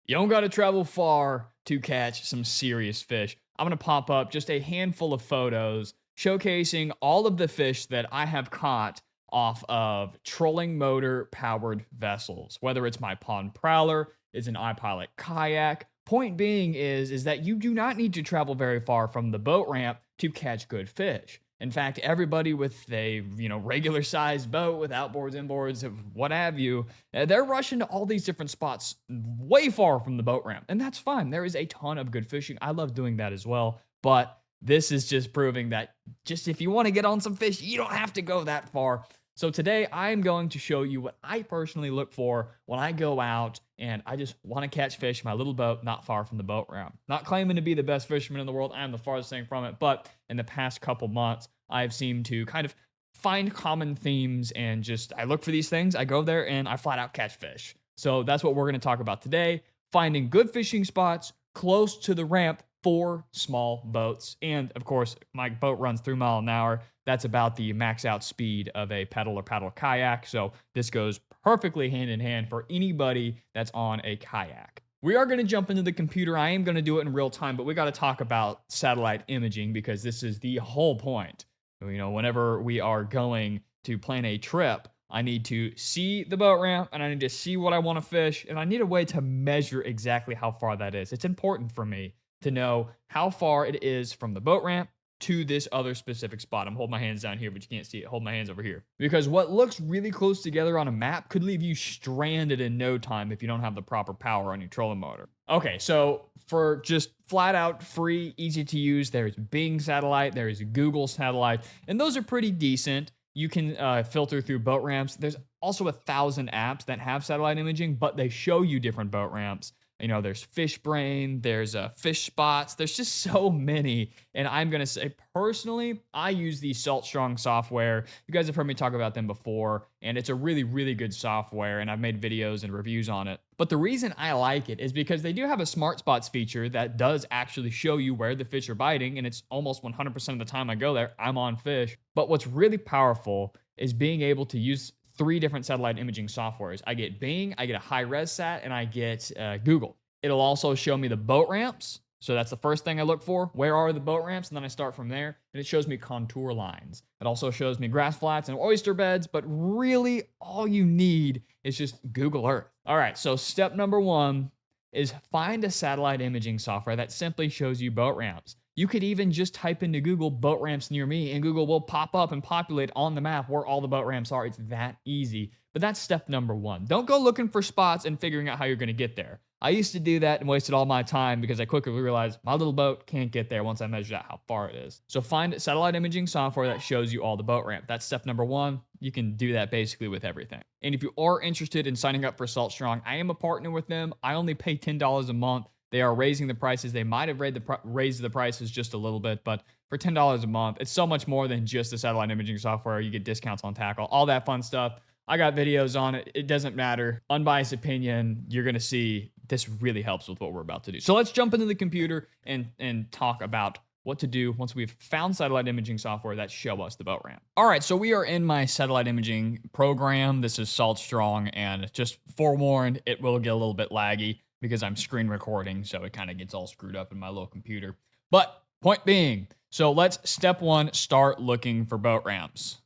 You don't got to travel far to catch some serious fish. I'm going to pop up just a handful of photos showcasing all of the fish that I have caught off of trolling motor powered vessels, whether it's my pond Prowler, is an iPilot kayak. Point being is that you do not need to travel very far from the boat ramp to catch good fish. In fact, everybody with a regular sized boat with outboards, inboards, what have you, they're rushing to all these different spots way far from the boat ramp, and that's fine. There is a ton of good fishing. I love doing that as well, but this is just proving that just if you want to get on some fish, you don't have to go that far. So today I'm going to show you what I personally look for when I go out and I just want to catch fish in my little boat not far from the boat ramp. Not claiming to be the best fisherman in the world, I am the farthest thing from it, but in the past couple months, I've seemed to kind of find common themes and just I look for these things, I go there and I flat out catch fish. So that's what we're going to talk about today, finding good fishing spots close to the ramp for small boats. And of course, my boat runs 3 miles an hour. That's about the max out speed of a pedal or paddle kayak. So this goes perfectly hand in hand for anybody that's on a kayak. We are going to jump into the computer. I am going to do it in real time, but we got to talk about satellite imaging because this is the whole point. Whenever we are going to plan a trip, I need to see the boat ramp and I need to see what I want to fish. And I need a way to measure exactly how far that is. It's important for me to know how far it is from the boat ramp to this other specific spot. I'm holding my hands down here, but you can't see it. Hold my hands over here. Because what looks really close together on a map could leave you stranded in no time if you don't have the proper power on your trolling motor. Okay, so for just flat out free, easy to use, there's Bing satellite, there's Google satellite, and those are pretty decent. You can filter through boat ramps. There's also 1,000 apps that have satellite imaging, but they show you different boat ramps. There's Fish Brain, there's Fish Spots, there's just so many. And I'm going to say, personally, I use the Salt Strong software. You guys have heard me talk about them before, and it's a really, really good software, and I've made videos and reviews on it. But the reason I like it is because they do have a Smart Spots feature that does actually show you where the fish are biting, and it's almost 100% of the time I go there, I'm on fish. But what's really powerful is being able to use 3 different satellite imaging softwares. I get Bing, I get a high-res sat, and I get Google. It'll also show me the boat ramps. So that's the first thing I look for. Where are the boat ramps? And then I start from there. And it shows me contour lines. It also shows me grass flats and oyster beds. But really, all you need is just Google Earth. All right, so step number 1 is find a satellite imaging software that simply shows you boat ramps. You could even just type into Google boat ramps near me and Google will pop up and populate on the map where all the boat ramps are. It's that easy. But that's step number 1. Don't go looking for spots and figuring out how you're going to get there. I used to do that and wasted all my time because I quickly realized my little boat can't get there once I measured out how far it is. So find satellite imaging software that shows you all the boat ramp. That's step number 1. You can do that basically with everything. And if you are interested in signing up for Salt Strong, I am a partner with them. I only pay $10 a month. They are raising the prices. They might have raised the prices just a little bit, but for $10 a month, it's so much more than just the satellite imaging software. You get discounts on tackle, all that fun stuff. I got videos on it. It doesn't matter. Unbiased opinion, you're going to see this really helps with what we're about to do. So let's jump into the computer and talk about what to do once we've found satellite imaging software that show us the boat ramp. All right, so we are in my satellite imaging program. This is Salt Strong, and just forewarned, it will get a little bit laggy because I'm screen recording, so it kind of gets all screwed up in my little computer. But point being, so let's step 1, start looking for boat ramps.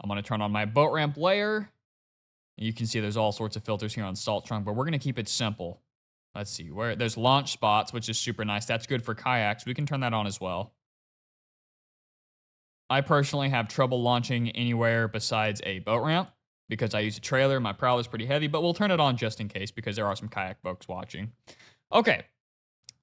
I'm going to turn on my boat ramp layer. You can see there's all sorts of filters here on Salt Strong, but we're going to keep it simple. Let's see, where there's launch spots, which is super nice. That's good for kayaks. We can turn that on as well. I personally have trouble launching anywhere besides a boat ramp because I use a trailer. My prow is pretty heavy, but we'll turn it on just in case because there are some kayak folks watching. Okay,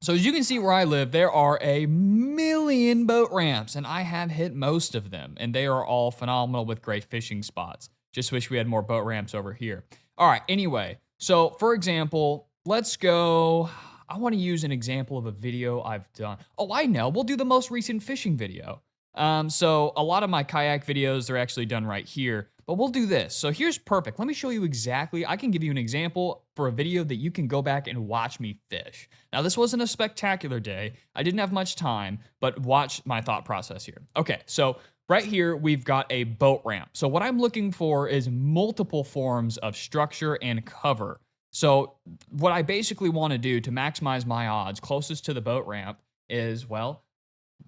so as you can see where I live, there are a million boat ramps, and I have hit most of them, and they are all phenomenal with great fishing spots. Just wish we had more boat ramps over here. All right, anyway, so for example, let's go. I want to use an example of a video I've done. Oh, I know. We'll do the most recent fishing video. So a lot of my kayak videos, they're actually done right here, but we'll do this. So here's perfect. Let me show you exactly. I can give you an example for a video that you can go back and watch me fish. Now, this wasn't a spectacular day. I didn't have much time, but watch my thought process here. Okay, so right here, we've got a boat ramp. So what I'm looking for is multiple forms of structure and cover. So what I basically want to do to maximize my odds closest to the boat ramp is, well,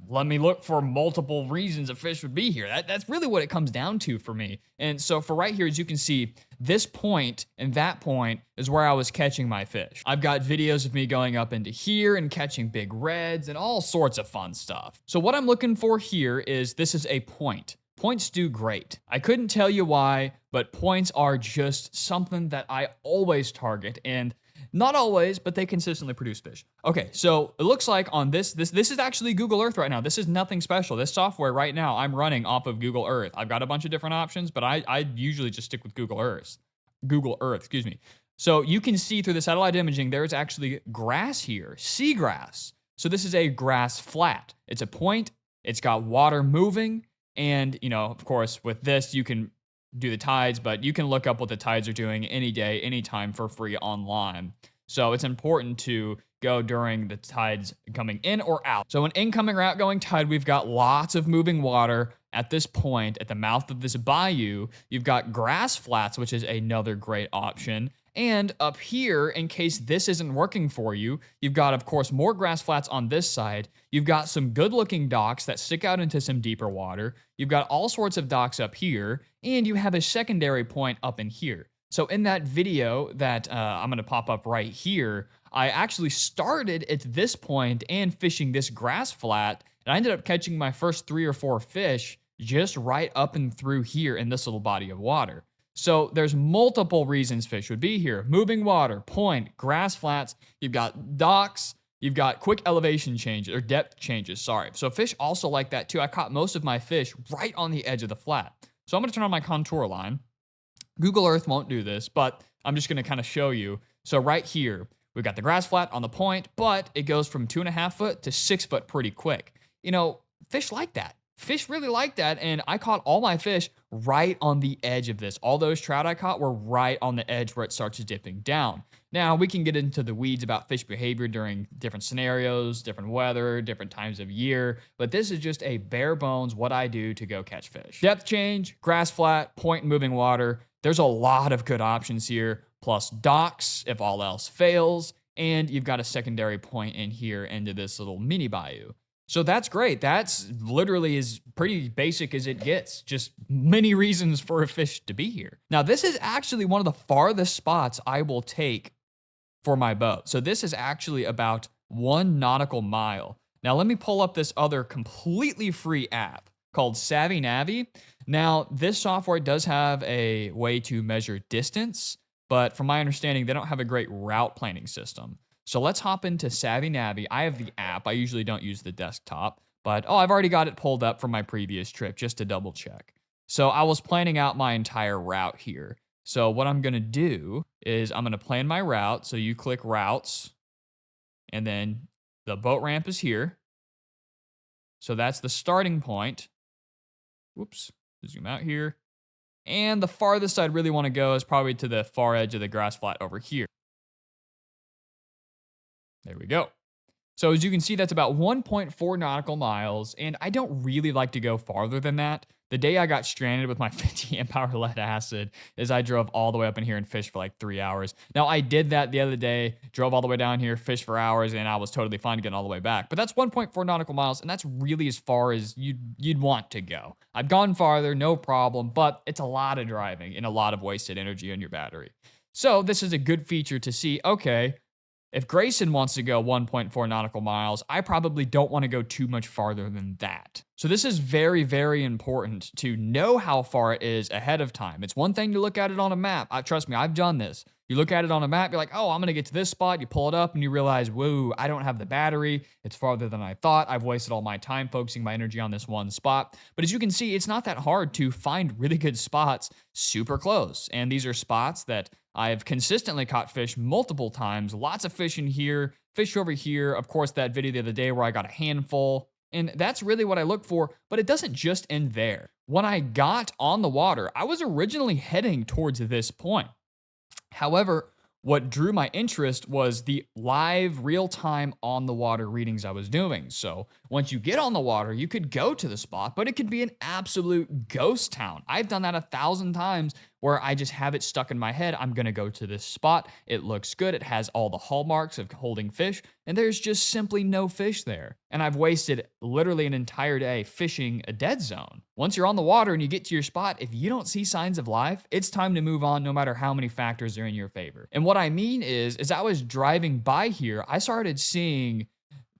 let me look for multiple reasons a fish would be here. That's really what it comes down to for me. And so for right here, as you can see, this point and that point is where I was catching my fish. I've got videos of me going up into here and catching big reds and all sorts of fun stuff. So what I'm looking for here is, this is a point. Points do great. I couldn't tell you why, but points are just something that I always target, and not always, but they consistently produce fish. Okay, so it looks like on this is actually Google Earth right now. This is nothing special. This software right now, I'm running off of Google Earth. I've got a bunch of different options, but I usually just stick with Google Earth. Google Earth, excuse me. So you can see through the satellite imaging, there's actually grass here, seagrass. So this is a grass flat. It's a point, it's got water moving, and, you know, of course, with this, you can do the tides, but you can look up what the tides are doing any day, anytime for free online. So it's important to go during the tides coming in or out. So an incoming or outgoing tide, we've got lots of moving water at this point at the mouth of this bayou. You've got grass flats, which is another great option. And up here, in case this isn't working for you, you've got, of course, more grass flats on this side. You've got some good-looking docks that stick out into some deeper water. You've got all sorts of docks up here, and you have a secondary point up in here. So in that video that I'm going to pop up right here, I actually started at this point and fishing this grass flat, and I ended up catching my first 3 or 4 fish just right up and through here in this little body of water. So there's multiple reasons fish would be here. Moving water, point, grass flats, you've got docks, you've got quick elevation changes, or depth changes, sorry. So fish also like that too. I caught most of my fish right on the edge of the flat. So I'm gonna turn on my contour line. Google Earth won't do this, but I'm just gonna kind of show you. So right here, we've got the grass flat on the point, but it goes from 2.5 foot to 6 foot pretty quick. You know, fish like that. Fish really like that, and I caught all my fish right on the edge of this. All those trout I caught were right on the edge where it starts dipping down. Now, we can get into the weeds about fish behavior during different scenarios, different weather, different times of year, but this is just a bare bones what I do to go catch fish. Depth change, grass flat, point, moving water. There's a lot of good options here, plus docks if all else fails, and you've got a secondary point in here into this little mini bayou. So that's great. That's literally as pretty basic as it gets. Just many reasons for a fish to be here. Now, this is actually one of the farthest spots I will take for my boat. So this is actually about 1 nautical mile. Now, let me pull up this other completely free app called Savvy Navi. Now, this software does have a way to measure distance, but from my understanding, they don't have a great route planning system. So let's hop into Savvy Navi. I have the app. I usually don't use the desktop, but I've already got it pulled up from my previous trip just to double check. So I was planning out my entire route here. So what I'm going to do is I'm going to plan my route. So you click routes, and then the boat ramp is here. So that's the starting point. Whoops, zoom out here. And the farthest I'd really want to go is probably to the far edge of the grass flat over here. There we go. So as you can see, that's about 1.4 nautical miles, and I don't really like to go farther than that. The day I got stranded with my 50 amp hour lead acid is I drove all the way up in here and fished for like 3 hours. Now, I did that the other day, drove all the way down here, fished for hours, and I was totally fine getting all the way back. But that's 1.4 nautical miles, and that's really as far as you'd want to go. I've gone farther, no problem, but it's a lot of driving and a lot of wasted energy on your battery. So this is a good feature to see, okay, if Greyson wants to go 1.4 nautical miles, I probably don't want to go too much farther than that. So this is very, very important to know how far it is ahead of time. It's one thing to look at it on a map. Trust me, I've done this. You look at it on a map, you're like, oh, I'm going to get to this spot. You pull it up and you realize, whoa, I don't have the battery. It's farther than I thought. I've wasted all my time focusing my energy on this one spot. But as you can see, it's not that hard to find really good spots super close. And these are spots that I've consistently caught fish multiple times. Lots of fish in here, fish over here. Of course, that video the other day where I got a handful. And that's really what I look for, but it doesn't just end there. When I got on the water, I was originally heading towards this point. However, what drew my interest was the live, real-time on-the-water readings I was doing. So once you get on the water, you could go to the spot, but it could be an absolute ghost town. I've done that 1,000 times where I just have it stuck in my head. I'm going to go to this spot. It looks good. It has all the hallmarks of holding fish, and there's just simply no fish there. And I've wasted literally an entire day fishing a dead zone. Once you're on the water and you get to your spot, if you don't see signs of life, it's time to move on no matter how many factors are in your favor. And what I mean is, as I was driving by here, I started seeing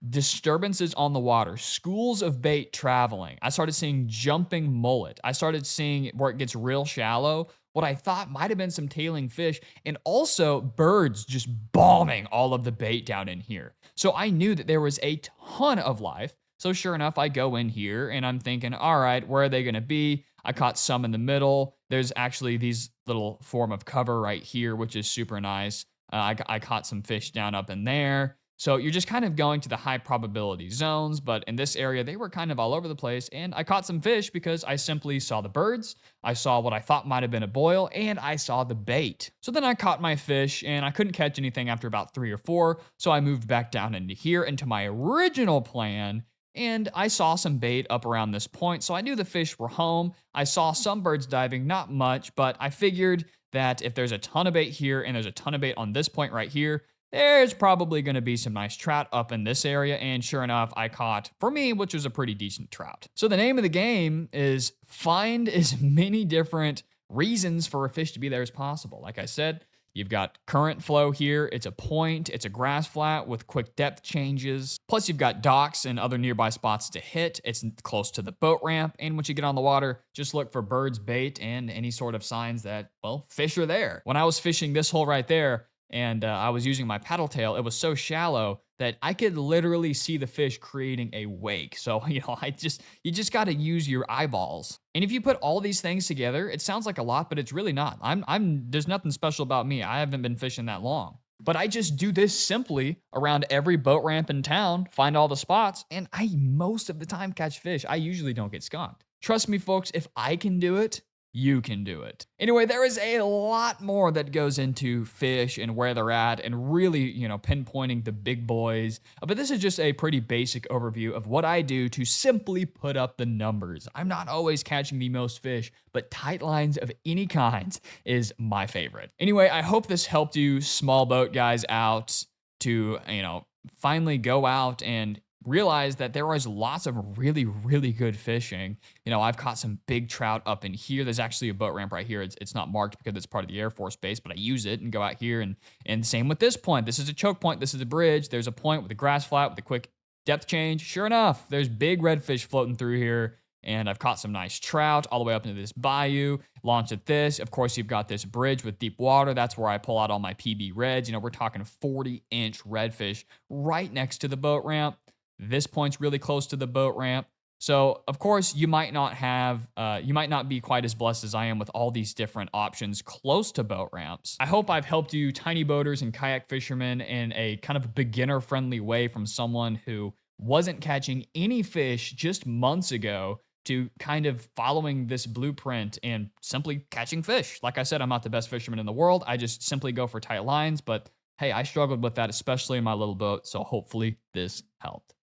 disturbances on the water, schools of bait traveling. I started seeing jumping mullet. I started seeing where it gets real shallow, what I thought might have been some tailing fish, and also birds just bombing all of the bait down in here. So I knew that there was a ton of life. So sure enough, I go in here and I'm thinking, all right, where are they going to be? I caught some in the middle. There's actually these little form of cover right here, which is super nice. I caught some fish down up in there. So you're just kind of going to the high probability zones, but in this area, they were kind of all over the place. And I caught some fish because I simply saw the birds, I saw what I thought might have been a boil, and I saw the bait. So then I caught my fish, and I couldn't catch anything after about 3 or 4. So I moved back down into here into my original plan. And I saw some bait up around this point, so I knew the fish were home. I saw some birds diving, not much, but I figured that if there's a ton of bait here and there's a ton of bait on this point right here, there's probably going to be some nice trout up in this area. And sure enough, I caught, for me, which was a pretty decent trout. So the name of the game is find as many different reasons for a fish to be there as possible. Like I said, you've got current flow here. It's a point. It's a grass flat with quick depth changes. Plus, you've got docks and other nearby spots to hit. It's close to the boat ramp. And once you get on the water, just look for birds, bait, and any sort of signs that, well, fish are there. When I was fishing this hole right there, and I was using my paddle tail, it was so shallow that I could literally see the fish creating a wake. So, you just got to use your eyeballs. And if you put all these things together, it sounds like a lot, but it's really not. There's nothing special about me. I haven't been fishing that long. But I just do this simply around every boat ramp in town, find all the spots, and I most of the time catch fish. I usually don't get skunked. Trust me, folks, if I can do it, you can do it. Anyway, there is a lot more that goes into fish and where they're at and really, pinpointing the big boys. But this is just a pretty basic overview of what I do to simply put up the numbers. I'm not always catching the most fish, but tight lines of any kind is my favorite. Anyway, I hope this helped you small boat guys out to, finally go out and realize that there was lots of really, really good fishing. I've caught some big trout up in here. There's actually a boat ramp right here. It's not marked because it's part of the Air Force Base, but I use it and go out here. And same with this point. This is a choke point. This is a bridge. There's a point with a grass flat with a quick depth change. Sure enough, there's big redfish floating through here. And I've caught some nice trout all the way up into this bayou, launched at this. Of course, you've got this bridge with deep water. That's where I pull out all my PB reds. We're talking 40-inch redfish right next to the boat ramp. This point's really close to the boat ramp. So, of course, you might not be quite as blessed as I am with all these different options close to boat ramps. I hope I've helped you tiny boaters and kayak fishermen in a kind of beginner-friendly way from someone who wasn't catching any fish just months ago to kind of following this blueprint and simply catching fish. Like I said, I'm not the best fisherman in the world. I just simply go for tight lines. But hey, I struggled with that, especially in my little boat. So hopefully this helped.